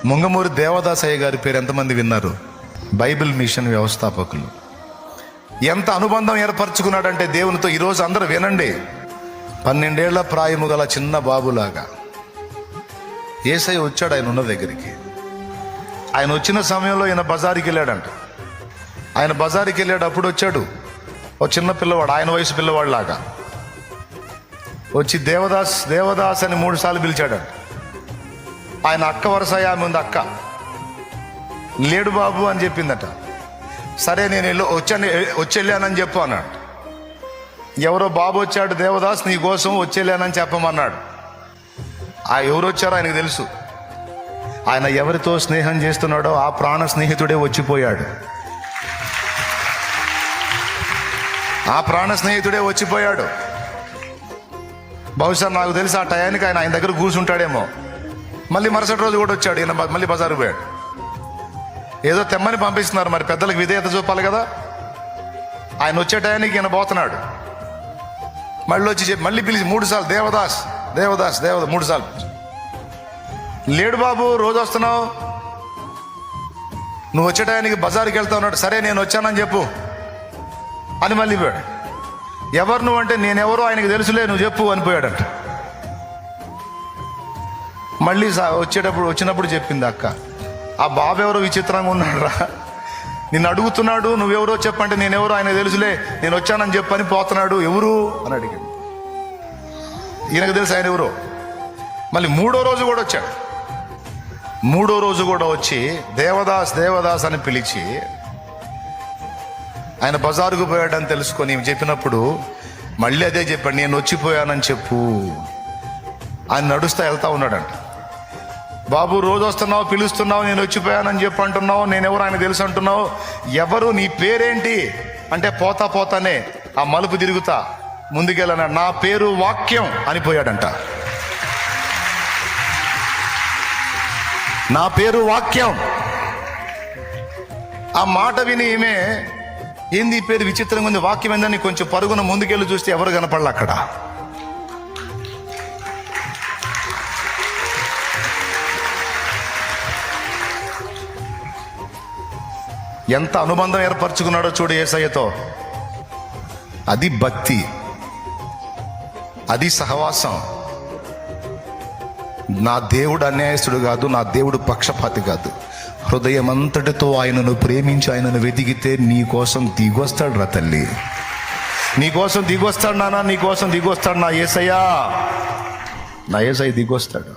ముంగమూరి దేవదాసయ్య గారి పేరు ఎంతమంది విన్నారు? బైబిల్ మిషన్ వ్యవస్థాపకులు. ఎంత అనుబంధం ఏర్పరచుకున్నాడంటే దేవునితో. ఈరోజు అందరూ వినండి. 12 ఏళ్ల ప్రాయము గల చిన్న బాబులాగా యేసయ్య వచ్చాడు ఆయన ఉన్న దగ్గరికి. ఆయన వచ్చిన సమయంలో ఈయన బజారుకి వెళ్ళాడంట. ఆయన బజారుకి వెళ్ళేటప్పుడు వచ్చాడు ఓ చిన్న పిల్లవాడు, ఆయన వయసు పిల్లవాడు లాగా వచ్చి దేవదాస్ దేవదాస్ అని 3 సార్లు పిలిచాడంట. ఆయన అక్క వరుస ఆమె ఉంది, అక్క లేడు బాబు అని చెప్పిందట. సరే నేను వచ్చెళ్ళానని చెప్పు అన్నాడు. ఎవరో బాబు వచ్చాడు, దేవదాస్ నీ కోసం వచ్చేళ్ళానని చెప్పమన్నాడు. ఎవరు వచ్చారో ఆయనకు తెలుసు. ఆయన ఎవరితో స్నేహం చేస్తున్నాడో ఆ ప్రాణ స్నేహితుడే వచ్చిపోయాడు. ఆ ప్రాణ స్నేహితుడే వచ్చిపోయాడు. బహుశా నాకు తెలిసి ఆ టయానికి ఆయన దగ్గర కూర్చుంటాడేమో. మళ్ళీ మరుసటి రోజు కూడా వచ్చాడు. ఈయన మళ్ళీ బజారు పోయాడు. ఏదో తెమ్మని పంపిస్తున్నారు, మరి పెద్దలకు విధేయత చూపాలి కదా. ఆయన వచ్చే టయానికి ఈయన పోతున్నాడు. మళ్ళీ పిలిచి 3 సార్లు దేవదాస్ దేవదాస్ దేవదాస్ 3 సార్లు. లేడు బాబు, రోజు వస్తున్నావు, నువ్వు వచ్చే టయానికి బజారుకి వెళ్తా ఉన్నాడు. సరే నేను వచ్చానని చెప్పు అని మళ్ళీ పోయాడు. ఎవరు నువ్వు అంటే నేనెవరో ఆయనకు తెలుసులే, నువ్వు చెప్పు అని పోయాడంట. మళ్ళీ వచ్చినప్పుడు చెప్పింది అక్క, ఆ బాబు ఎవరో విచిత్రంగా ఉన్నాడు రా, నిన్ను అడుగుతున్నాడు, నువ్వెవరో చెప్పంటే నేనెవరో ఆయన తెలుసులే, నేను వచ్చానని చెప్పని పోతున్నాడు, ఎవరు అని అడిగాడు. ఈయనకు తెలుసు ఆయన ఎవరో. మళ్ళీ 3వ రోజు కూడా వచ్చాడు. 3వ రోజు కూడా వచ్చి దేవదాస్ దేవదాస్ అని పిలిచి ఆయన బజారుకు పోయాడని తెలుసుకొని చెప్పినప్పుడు మళ్ళీ అదే చెప్పాడు, నేను వచ్చిపోయానని చెప్పు. ఆయన నడుస్తా వెళ్తా ఉన్నాడంట. బాబు రోజు వస్తున్నావు, పిలుస్తున్నావు, నేను వచ్చిపోయానని చెప్పి అంటున్నావు, నేనెవరు ఆయన తెలుసు అంటున్నావు, ఎవరు నీ పేరేంటి అంటే పోతానే ఆ మలుపు తిరుగుతా ముందుకెళ్ళాను, నా పేరు వాక్యం అనిపోయాడంట. నా పేరు వాక్యం. ఆ మాట విని ఈమె ఏంది ఈ పేరు విచిత్రంగా ఉంది, వాక్యం ఏందని కొంచెం పరుగున ముందుకెళ్ళి చూస్తే ఎవరు కనపడలే అక్కడ. ఎంత అనుబంధం ఏర్పరచుకున్నాడో చూడు యేసయ్యతో. అది భక్తి, అది సహవాసం. నా దేవుడు అన్యాయస్తుడు కాదు, నా దేవుడు పక్షపాతి కాదు. హృదయం అంతటితో ఆయనను ప్రేమించి ఆయనను వెతికితే నీ కోసం దిగొస్తాడు రా తల్లి, నీ కోసం దిగొస్తాడు నాన్న, నీ కోసం దిగొస్తాడు నా యేసయ్య, నా యేసయ్య దిగొస్తాడు.